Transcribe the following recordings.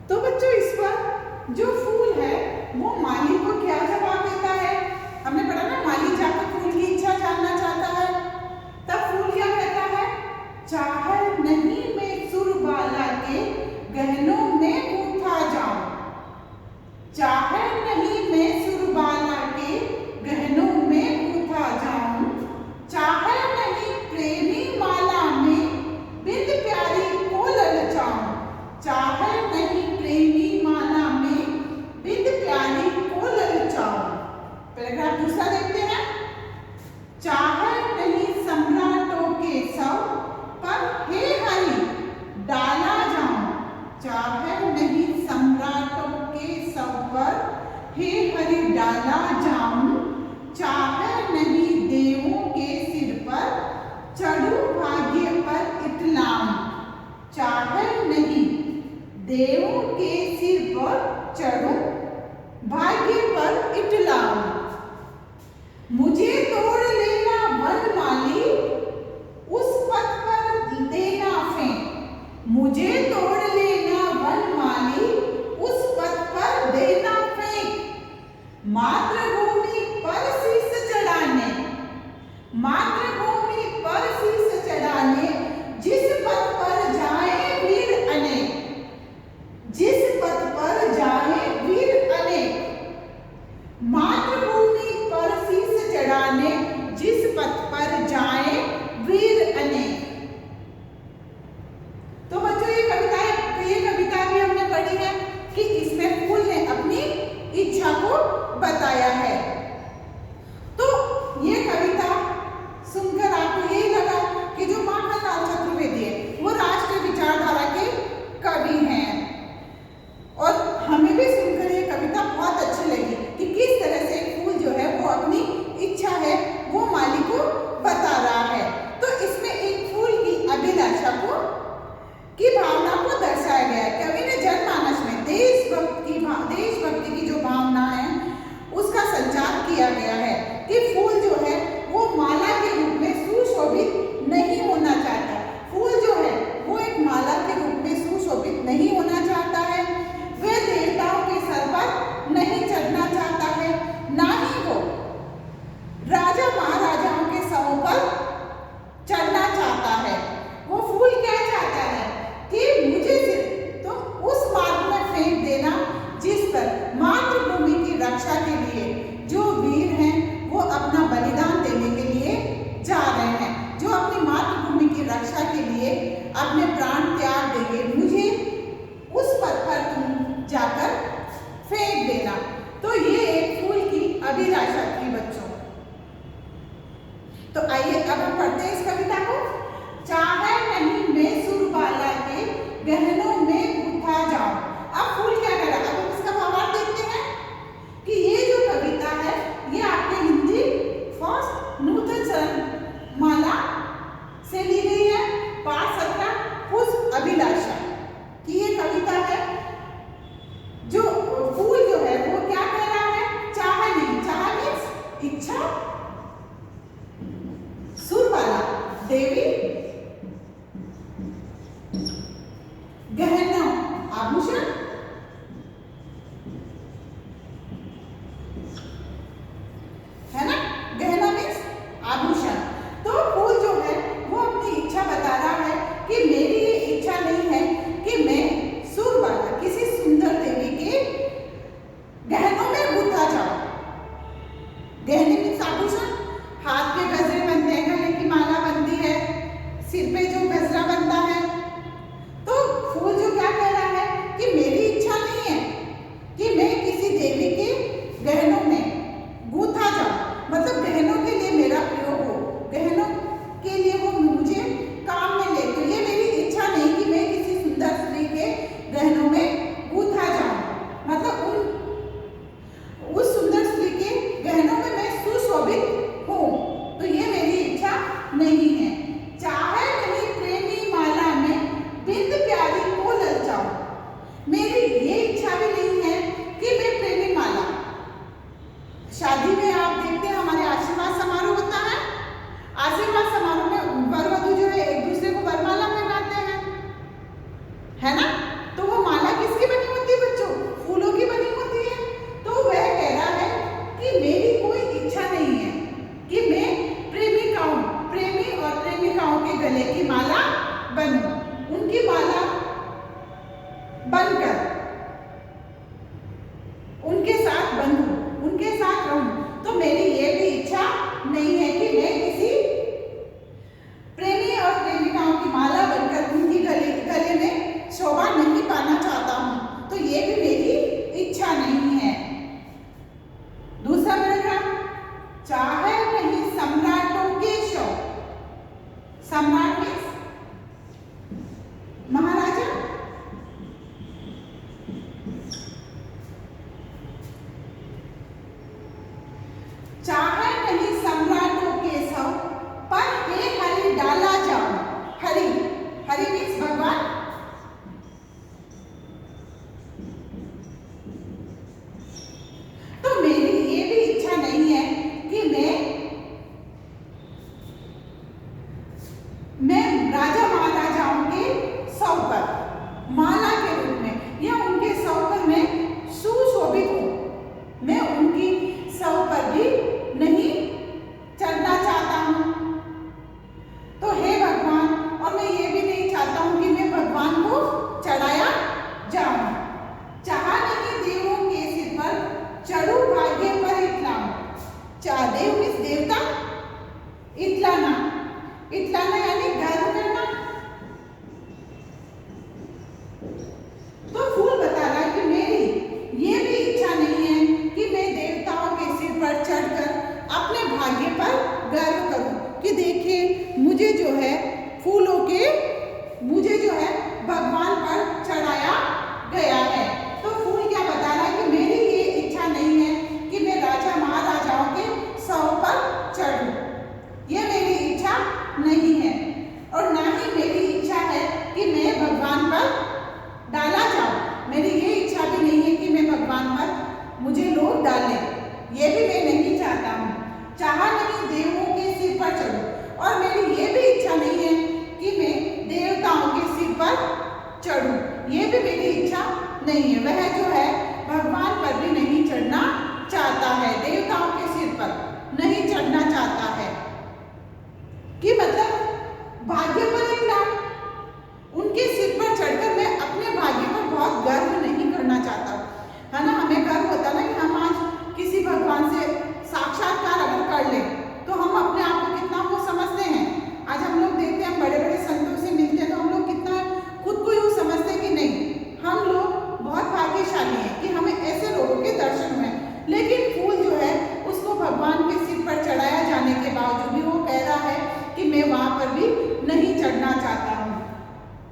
तो बच्चों इस पर जो फूल है वो माली को क्या जवाब देता है? हमने पढ़ा ना, माली जाकर फूल की इच्छा जानना चाहता है। तब फूल क्या कहता है? चाहत नहीं मैं सुरबाला के गहनों में गूंथा जाऊं। चाहत नहीं मैं सुरबाला के गहनों में गूंथा जाऊं। चाहत नहीं प्रेमी माला में बिंद प्यारी को ललचाऊं। चाहत नहीं प्रेमी माला में बिंद प्यारी को ललचाऊं। पैराग्राफ दूसरा देखते हैं। चाहत नहीं सम्राटों के सब पर हे हरि डाला जाऊं। चाहत नहीं सम्राटों के सब पर हे हरि डाला जाऊं। चाहत नहीं देवों के सिर पर चढ़ूं भाग्य पर इतलाऊं। चाहत नहीं देवों के सिर पर चढ़ूं भाग्य पर इतलाऊं। मुझे तोड़ लेना वनमाली उस पथ पर देना फेंक। मुझे तोड़ लेना वनमाली उस पथ पर देना फेंक। मातृभूमि पर शीश चढ़ाने, मातृभूमि पर शीश चढ़ाने जिस पथ पर जाए वीर अनेक। जिस पथ पर जाए वीर अनेक। मातृभूमि पर शीश चढ़ाने जिस पथ पर जाए वीर अनेक। तो बच्चों ये कविता भी हमने पढ़ी है कि इसमें फूल ने अपनी इच्छा को बताया है। तो ये कविता सुनकर आपको यही लगा कि जो माखनलाल चतुर्वेदी है वो राष्ट्रीय विचारधारा के कवि हैं, और हमें भी सुनकर ये कविता बहुत अच्छी लगी कि किस तरह से फूल जो है वो अपनी इच्छा है वो माली को बता रहा है। तो इसमें एक फूल की अभिलाषा की भावना को दर्शाया गया है। कवि ने जनमानस में देशभक्ति की जो भावना है उसका संचार किया गया है कि फूल जो है वो माला के रूप में सुशोभित नहीं होना चाहता। फूल जो है वो एक माला के रूप में सुशोभित नहीं होना चाहता है। वह देवताओं के सर पर नहीं चढ़ना चाहता है, ना ही वो राजा महाराजाओं के सरों पर चढ़ना चाहता है। वो फूल क्या चाहता है कि मुझे सिर्फ तो उस मार्ग में फेंक देना जिस पर मातृभूमि की रक्षा के लिए जो वीर हैं वो अपना बलिदान देने के लिए जा रहे हैं, जो अपनी मातृभूमि की रक्षा के लिए अपने प्राण त्याग देंगे। मुझे उस पथ पर तुम जाकर फेंक देना। तो ये एक फूल की अभिलाषा थी बच्चों। तो आइए अब हम पढ़ते हैं इस कविता को। चाहे नहीं मैं सुरबाला के गहनों में गूंथा जाऊं। अब फूल क्या कर रहा है? अब हम इसका भावार्थ देखते हैं कि ये जो कविता है ये आपके हिंदी फर्स्ट नूतन शरण माला से ली गई है। पाठ 17 पुष्प अभिलाषा की ये कविता है। जो फूल जो है वो क्या कह रहा है? चाह नहीं, चाह मीन्स इच्छा, सुरबाला देवी, गहना आभूषण, है ना? गहना मीन्स आभूषण। तो फूल जो है वो अपनी इच्छा बता रहा है कि मेरी ये इच्छा नहीं है कि मैं सुरबाला किसी सुंदर देवी के गहनों में गूंथा जाऊं। गहने मीन्स आभूषण, हाथ के गजरे बनते हैं, गले की माला बनती है, सिर पे जो गजरा बनता है। तो फूल जो क्या कह रहा है कि बनकर उनके साथ बंधूं, उनके साथ रहूं। तो मेरी ये भी इच्छा नहीं है कि मैं किसी प्रेमी और प्रेमिकाओं की माला बनकर उनकी गले में शोभा नहीं पाना चाहता हूं। तो ये भी मेरी इच्छा नहीं है। दूसरा पैराग्राफ, चाहे नहीं सम्राटों के शौक। सम्राट मीन्स महाराजा। चाहे नहीं सम्राटों के शौक, पर हे हरि डाला जाऊं। हरि, हरि मीन्स भगवान। तो मेरी ये भी इच्छा नहीं है कि मैं राजा महाराजाओं के सौ पर माला के रूप में या उनके सौ पर मैं सुशोभित हूं। मैं उनकी सौ पर भी नहीं चढ़ना चाहता हूं। तो हे भगवान, और मैं ये भी नहीं चाहता हूं कि मैं भगवान को चढ़ाया जाऊं। चाहा नहीं देवों के सिर पर चढ़ू, भाग्य पर इतलाऊं। देव मीन्स देवता, इतलाना, इतलाना यानी गर्व करना। तो फूल बता रहा है कि मेरी ये भी इच्छा नहीं है कि मैं देवताओं के सिर पर चढ़कर अपने भाग्य पर गर्व करूं कि देखिए मुझे जो है फूलों के, मुझे जो है भगवान पर चढ़ाया गया है। तो फूल क्या बता रहा है कि मेरी ये इच्छा नहीं है कि मैं राजा महाराजाओं के सौ पर चढ़ूं। ये मेरी इच्छा नहीं है। और ना ही मेरी इच्छा है कि मैं भगवान पर डाला जाऊं। मेरी ये इच्छा भी नहीं है कि मैं भगवान पर मुझे लोग डालें। ये भी मैं नहीं चाहता हूँ। चाहा नहीं देवों के सिर पर चढ़ूं। और मेरी ये भी इच्छा नहीं है कि मैं देवताओं के सिर पर चढ़ूं। ये भी मेरी इच्छा नहीं है। वह जो है भगवान पर भी नहीं चढ़ना चाहता है, देवताओं के सिर पर नहीं चढ़ना चाहता है। कि मतलब भाग्य पर इतलाऊं, उनके सिर पर चढ़कर मैं अपने भाग्य पर बहुत गर्व नहीं करना चाहता, है ना। हमें गर्व होता है ना कि हम आज किसी भगवान से साक्षात्कार अगर कर लें तो हम अपने आप को कितना वो समझते हैं। आज हम लोग देखते हैं, हम बड़े बड़े संतों से मिलते हैं तो हम लोग कितना खुद को यूँ समझते कि नहीं, हम लोग बहुत भाग्यशाली हैं कि हमें ऐसे लोगों के दर्शन हुए। लेकिन फूल जो है उसको भगवान के सिर पर चढ़ाया जाने के बावजूद भी वो कह रहा है कि मैं वहां पर भी नहीं चढ़ना चाहता हूँ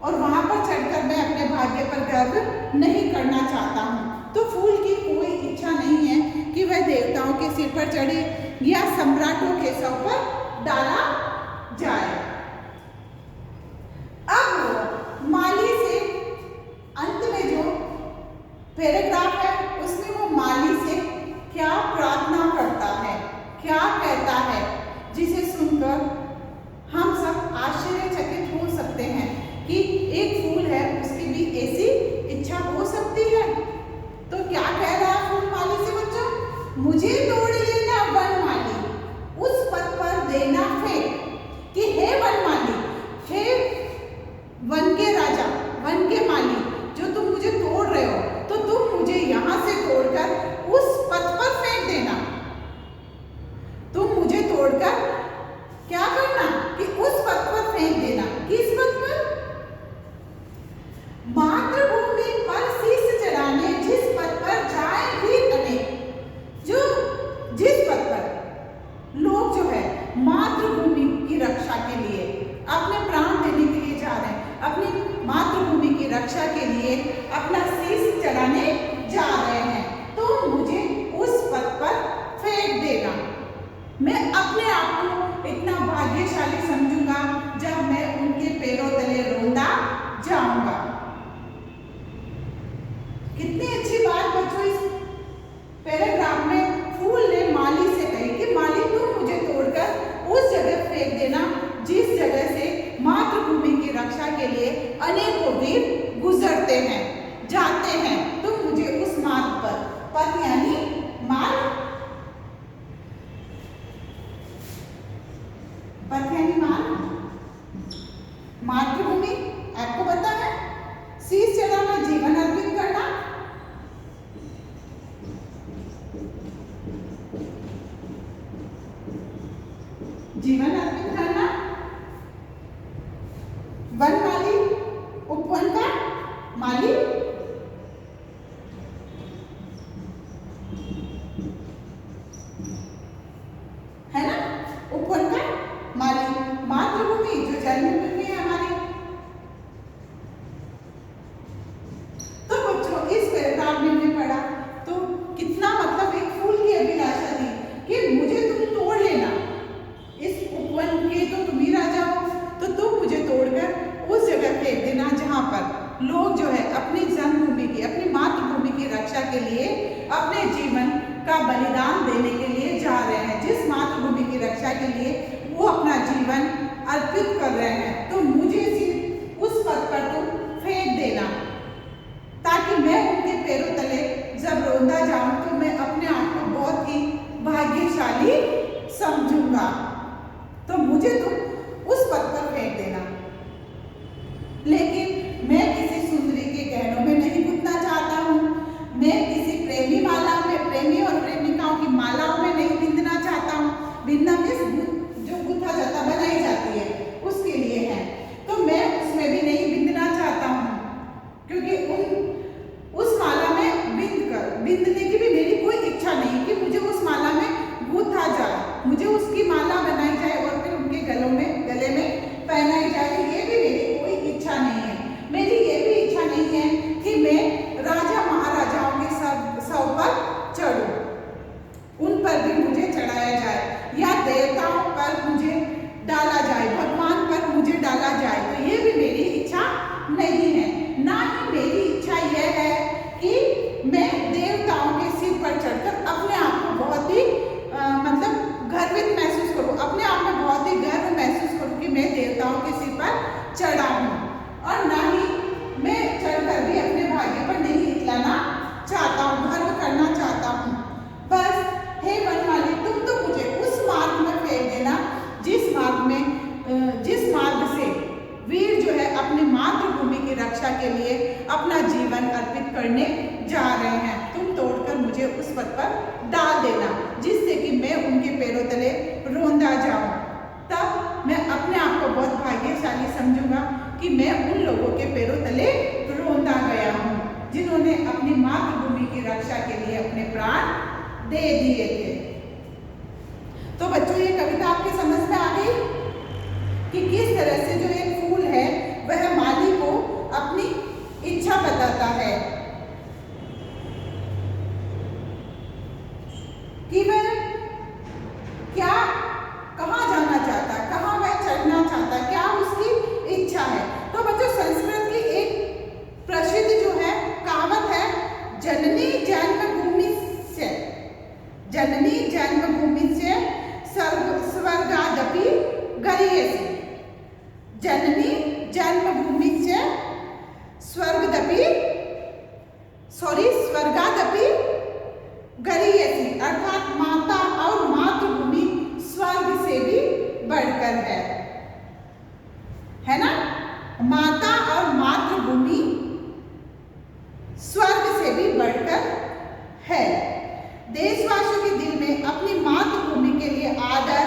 और वहां पर चढ़कर मैं अपने भाग्य पर गर्व नहीं करना चाहता हूँ। तो फूल की कोई इच्छा नहीं है कि वह देवताओं के सिर पर चढ़े या सम्राटों के सौ पर डाला जाए। अब माली से अंत में जो पैराग्राफ है उसमें वो माली से क्या प्रार्थना करता है, क्या कहता है, जिसे सुनकर हम सब आश्चर्यचकित हो सकते हैं कि एक फूल है उसकी भी ऐसी इच्छा हो सकती है। तो क्या कह रहा है फूल माली से बच्चों? मुझे तोड़ लेना वनमाली, उस पथ पर देना फेंक। कि हे वनमाली, हे वन के राजा, वन के माली, जो तुम मुझे तोड़ रहे हो तो तुम मुझे यहाँ से तोड़कर उस पथ पर फेंक देना। तुम मुझे तोड़कर क्या करना कि उस पथ पर फेंक देना। किस पथ पर? मातृभूमि पर शीश चढ़ाने जिस पथ पर जाए वीर अनेक। जो जिस पथ पर लोग जो है मातृभूमि की रक्षा के लिए अपने प्राण देने के लिए जा रहे हैं, अपनी मातृभूमि की रक्षा के लिए अपना शीश चढ़ाने जा रहे हैं, तो मुझे उस पथ पर फेंक देना। मैं अपने आप को इतना भाग्यशाली समझूंगा जब मैं उनके पैरों तले रोंदा जाऊंगा। कितनी अच्छी बात बच्चों इस पैराग्राफ में फूल ने माली से कही कि माली तुम मुझे तोड़कर उस जगह फेंक देना जिस जगह से मातृभूमि की रक्षा के लिए अनेकों वीर गुजरते हैं, जाते हैं। तुम मुझे उस मार्ग पर, पथ यानी मार्ग, पथ यानी मार्ग, मातृभूमि आपको पता है, शीश चढ़ाना जीवन अर्पित माली है ना, उपवन का माली, मातृभूमि जो जन्मभूमि है हमारी। तो बच्चों इस पैराग्राफ में हमने पढ़ा तो कितना मतलब एक फूल की अभिलाषा थी कि मुझे तुम तोड़ लेना, इस उपवन के तो तुम ही राजा हो, तो तुम मुझे तोड़कर उस जगह फेंक देना जहां पर लोग जो है अपनी जन्मभूमि की, अपनी मातृभूमि की रक्षा के लिए अपने जीवन का बलिदान देने के लिए जा रहे हैं, जिस मातृभूमि की रक्षा के लिए वो अपना जीवन अर्पित कर रहे हैं। तो मुझे सिर्फ उस पद पर तुम फेंक देना ताकि मैं उनके पैरों तले जब रोंदा जाऊं तो मैं अपने आप को बहुत ही भाग्यशाली समझूंगा। तो मुझे तुम उस पद पर फेंक देना। लेकिन मैं किसी सुंदरी के गहनों में नहीं गुंथना चाहता हूँ, मैं किसी प्रेमी माला में, प्रेमी और प्रेमिकाओं की मालाओं में नहीं बिंदना चाहता हूँ। बिंदना जो गुंथा जाता, बनाई जाती है, उसके लिए है, तो मैं उसमें भी नहीं बिंदना चाहता हूँ, क्योंकि उस माला में बिंदने की भी मेरी कोई इच्छा नहीं कि मुझे उस माला में गुंथा जाए, मुझे उसकी माला बनाई जाए और फिर उनके गले में पहनाई जाए, ये भी मेरी कोई इच्छा नहीं है। मेरी ये भी इच्छा नहीं है कि मैं राजा महाराजाओं के सर पर चढ़ूं, उन पर भी मुझे चढ़ाया जाए, या देवताओं पर मुझे डाला जाए, भगवान पर मुझे डाला जाए, तो ये भी मेरी इच्छा नहीं है। ना ही मेरी इच्छा यह है कि मैं देवताओं के सिर पर चढ़कर अपने आप को बहुत ही मतलब गर्वित महसूस करूं, अपने आप में बहुत ही गर्व महसूस करूं कि मैं देवताओं के सिर पर चढ़ा हूं, और ना ही मैं चढ़कर भी अपने भाग्य पर नहीं इतलाना चाहता हूं, गर्व करना चाहता हूं। बस हे वनमाली, तुम तो मुझे उस मार्ग में फेंक देना जिस मार्ग से वीर जो है अपनी मातृभूमि की रक्षा के लिए अपना जीवन अर्पित करने जा रहे हैं। तुम तोड़कर मुझे उस पद पर डाल देना जिससे कि मैं उनके पैरों तले रोंदा जाऊं। तब मैं अपने आप को बहुत भाग्यशाली समझूंगा कि मैं उन लोगों के पैरों तले रोंदा गया हूं जिन्होंने अपनी मातृभूमि की रक्षा के लिए अपने प्राण दे दिए थे। तो बच्चों ये कविता आपके समझ में आ गई कि किस तरह से जो एक फूल है वह माली को अपनी इच्छा बताता है कि वह क्या, कहाँ जाना चाहता है, कहाँ वह चढ़ना चाहता है, क्या उसकी इच्छा है। तो बच्चों संस्कृत की एक प्रसिद्ध जो है कहावत है, जननी जन्मभूमि से स्वर्गादपि गरीयसी। जननी जन्मभूमि से स्वर्गादपि गरीयसी, अर्थात माता और मातृभूमि स्वर्ग से भी बढ़कर है ना। माता और मातृभूमि स्वर्ग से भी बढ़कर है। देशवासियों के दिल में अपनी मातृभूमि के लिए आदर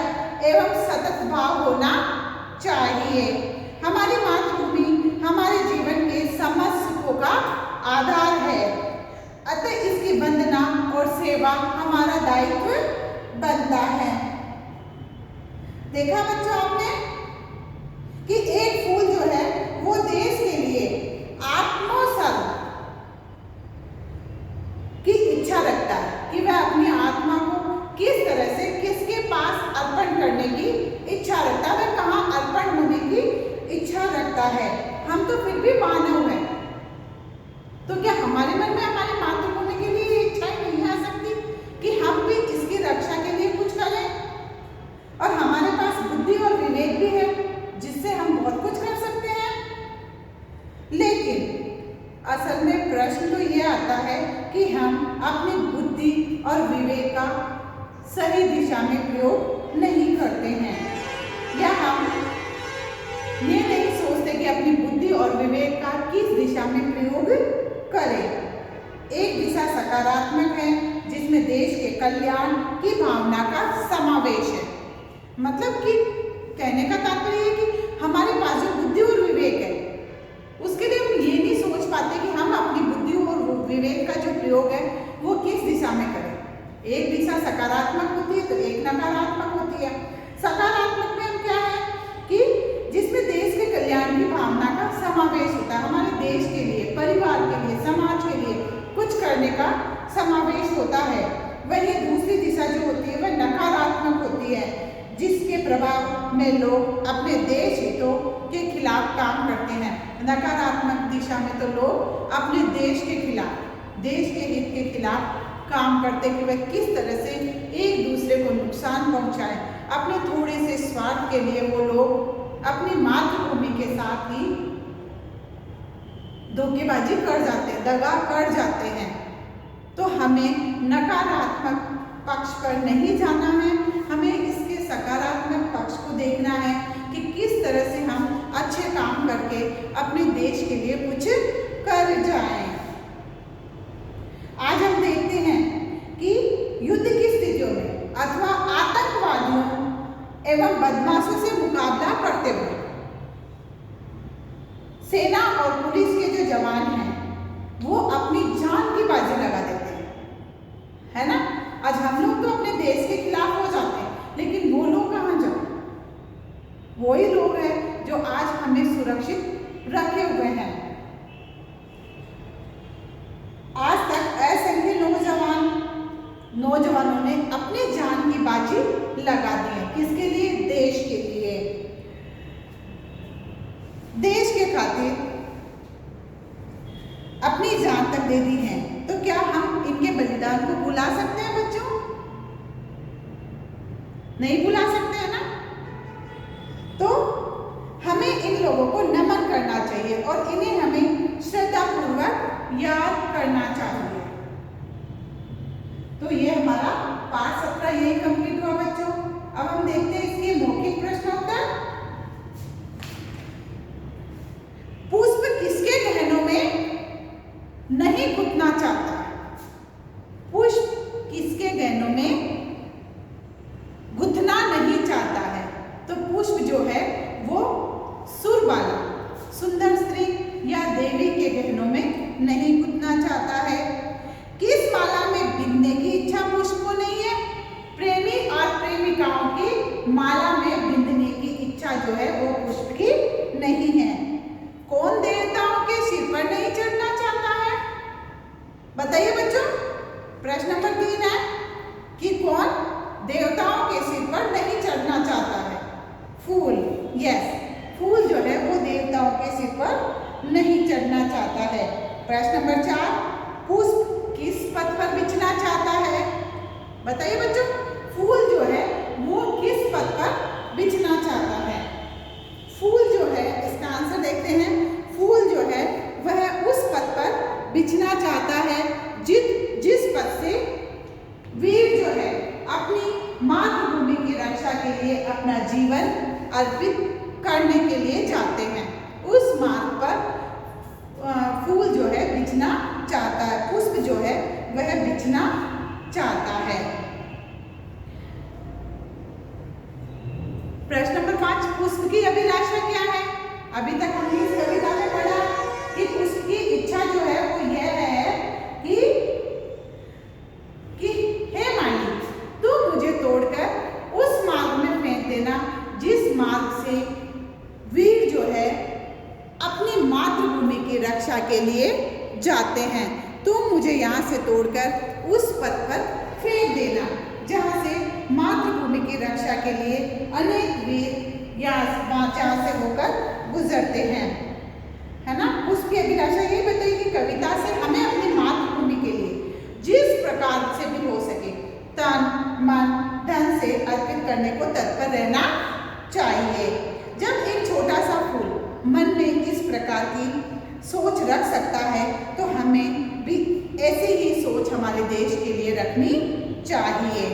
एवं सतत भाव होना चाहिए। हमारी मातृभूमि हमारे जीवन के समस्त सुखों का आधार है, अतः इसकी वंदना और सेवा हमारा दायित्व बनता है। देखा बच्चों आपने कि एक फूल जो है वो देश के लिए आत्मोत्सर्ग की इच्छा रखता है कि वह अपनी आत्मा को किस तरह से किसके पास अर्पण करने की इच्छा रखता है, वह कहाँ अर्पण होने की इच्छा रखता है। हम तो फिर भी मानव हैं, तो क्या हमारे मन में हमारी मातृभूमि के लिए ये इच्छाएं नहीं आ सकती कि हम भी इसकी रक्षा के लिए कुछ करें? और हमारे पास बुद्धि और विवेक भी है जिससे हम बहुत कुछ कर सकते हैं। लेकिन असल में प्रश्न तो ये आता है कि हम अपनी बुद्धि और विवेक का सही दिशा में प्रयोग नहीं करते हैं, या हम ये नहीं सोचते कि अपनी बुद्धि और विवेक का किस दिशा में प्रयोग करें। एक दिशा सकारात्मक है जिसमें देश के कल्याण की भावना का समावेश है। मतलब कि कहने का तात्पर्य है कि हमारे पास जो बुद्धि और विवेक है उसके लिए हम ये नहीं सोच पाते कि एक दिशा सकारात्मक होती है तो एक नकारात्मक होती है। सकारात्मक में हम क्या है कि जिसमें देश के कल्याण की भावना का समावेश होता है, हमारे देश के लिए, परिवार के लिए, समाज के लिए कुछ करने का समावेश होता है। वही दूसरी दिशा जो होती है वह नकारात्मक होती है, जिसके प्रभाव में लोग अपने देश हितों के खिलाफ काम करते हैं। नकारात्मक दिशा में तो लोग अपने देश के खिलाफ, देश के हित के खिलाफ काम करते कि वह किस तरह से एक दूसरे को नुकसान पहुंचाए। अपने थोड़े से स्वार्थ के लिए वो लोग अपनी मातृभूमि के साथ ही धोखेबाजी कर जाते हैं, दगा कर जाते हैं। तो हमें नकारात्मक पक्ष पर नहीं जाना है, हमें इसके सकारात्मक पक्ष को देखना है कि किस तरह से हम अच्छे काम करके अपने देश के लिए कुछ कर जाएं। आज हम देखते हैं कि युद्ध की स्थितियों में अथवा आतंकवादियों एवं बदमाशों से मुकाबला करते हुए सेना और पुलिस के जो जवान हैं वो अपनी जान की बाजी लगा देते हैं, है ना। आज हम लोग तो अपने देश के खिलाफ हो जाते हैं, लेकिन वो लोग कहाँ जाए? वही लोग हैं जो आज हमें सुरक्षित रखे हुए हैं। आज तक असंख्य नौजवानों ने अपनी जान की बाजी लगा दी है। किसके लिए? देश के लिए, देश के खातिर अपनी जान तक दे दी है। तो क्या हम इनके बलिदान को भुला सकते हैं बच्चों? नहीं भुला सकते हैं ना। तो हमें इन लोगों को नमन करना चाहिए और इन्हें हमें श्रद्धापूर्वक याद करना चाहिए। तो ये हमारा पाठ 17 यही कंप्लीट हुआ बच्चों। अब हम देखते हैं इसके मौखिक प्रश्नोत्तर। पुष्प किसके गहनों में नहीं घुटना चाहता? पुष्प किसके गहनों में गुथना नहीं चाहता है? तो पुष्प जो है वो सुरबाला, सुंदर स्त्री या देवी के गहनों में नहीं गुथना चाहता है। किस माला में बिंदने की इच्छा पुष्प को नहीं है? प्रेमी और प्रेमिकाओं की माला में बिंदने की इच्छा जो है वो पुष्प की नहीं है। कौन देवताओं के सिर पर नहीं चढ़ना चाहता है? बताइए बच्चों। प्रश्न नंबर 3 है कि कौन देवताओं के सिर पर नहीं चढ़ना चाहता है? फूल। यस, फूल जो है वो देवताओं के सिर पर नहीं चढ़ना चाहता है। प्रश्न नंबर 4, पुष्प किस पथ पर बिछना चाहता है? बताइए बच्चों, फूल जो है वो किस पथ पर बिछना चाहता है? फूल जो है, इसका आंसर देखते हैं। फूल जो है वह उस पथ पर बिछना चाहता है जिस पथ से वीर जो है अपनी मातृभूमि की रक्षा के लिए अपना जीवन अर्पित करने के लिए जाते हैं। उस मार्ग पर फूल जो है बिछना चाहता है, पुष्प जो है वह बिछना चाहता है। प्रश्न नंबर 5, पुष्प की अभिलाषा क्या है? अभी तक हमने इस कविता में पढ़ा कि पुष्प की इच्छा जो है वो यह है कि हे माली, तू मुझे तोड़कर उस मार्ग में फेंक देना जिस मार्ग से वीर जो है अपनी मातृभूमि की रक्षा के लिए जाते हैं। तुम मुझे यहाँ से तोड़कर उस पथ पर फेंक देना जहाँ से मातृभूमि की रक्षा के लिए अनेक वीर जहाँ से होकर गुजरते हैं, है ना। उसकी अभिलाषा यही बताई कि कविता से हमें अपनी मातृभूमि के लिए जिस प्रकार से भी हो सके तन मन धन से अर्पित करने को तत्पर रहना चाहिए। जब एक छोटा सा फूल मन में इस प्रकार की सोच रख सकता है तो हमें भी ऐसी ही सोच हमारे देश के लिए रखनी चाहिए।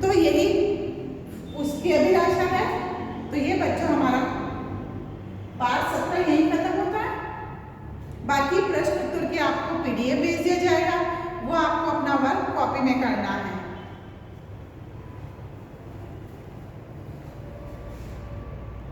तो यही उसकी अभिलाषा है। तो ये बच्चों हमारा पाठ 17 यही खत्म होता है। बाकी प्रश्न उत्तर के आपको PDF भेज दिया जाएगा, वो आपको अपना वर्क कॉपी में करना है।